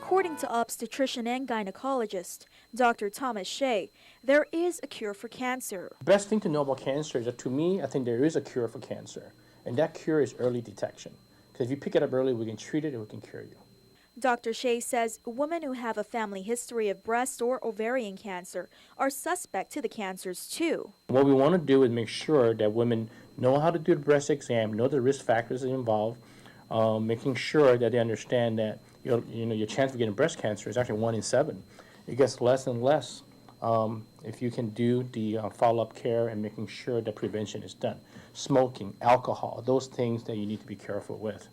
According to obstetrician and gynecologist Dr. Thomas Shieh, there is a cure for cancer. The best thing to know about cancer is that, to me, I think there is a cure for cancer, and that cure is early detection. Because if you pick it up early, we can treat it and we can cure you. Dr. Shieh says women who have a family history of breast or ovarian cancer are suspect to the cancers too. What we want to do is make sure that women know how to do the breast exam, know the risk factors involved, making sure that they understand that your chance of getting breast cancer is actually 1 in 7. It gets less and less if you can do the follow-up care and making sure that prevention is done. Smoking, alcohol, those things that you need to be careful with.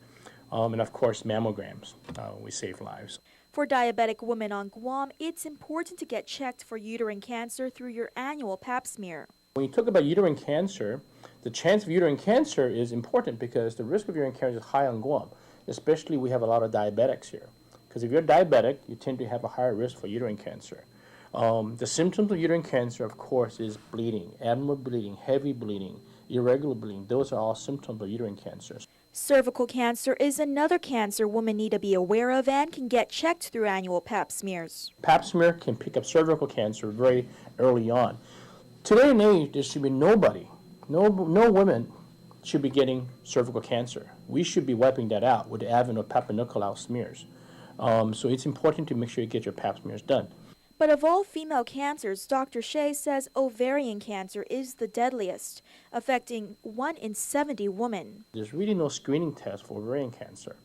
And of course, mammograms. We save lives. For diabetic women on Guam, it's important to get checked for uterine cancer through your annual pap smear. When you talk about uterine cancer, the chance of uterine cancer is important because the risk of uterine cancer is high on Guam. Especially we have a lot of diabetics here. Because if you're diabetic, you tend to have a higher risk for uterine cancer. The symptoms of uterine cancer, of course, is bleeding, abdominal bleeding, heavy bleeding, irregular bleeding. Those are all symptoms of uterine cancers. Cervical cancer is another cancer women need to be aware of and can get checked through annual pap smears. Pap smear can pick up cervical cancer very early on. Today and age, there should be no women should be getting cervical cancer. We should be wiping that out with the advent of Papa Nicolau smears. So it's important to make sure you get your pap smears done. But of all female cancers, Dr. Shieh says ovarian cancer is the deadliest, affecting 1 in 70 women. There's really no screening test for ovarian cancer.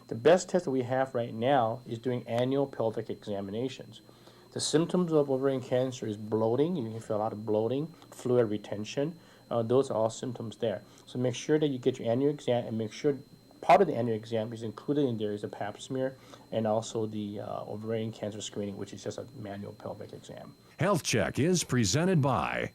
The best test that we have right now is doing annual pelvic examinations. The symptoms of ovarian cancer is bloating. You can feel a lot of bloating, fluid retention. Those are all symptoms there. So make sure that you get your annual exam and make sure part of the annual exam is included in there is a pap smear and also the ovarian cancer screening, which is just a manual pelvic exam. Health Check is presented by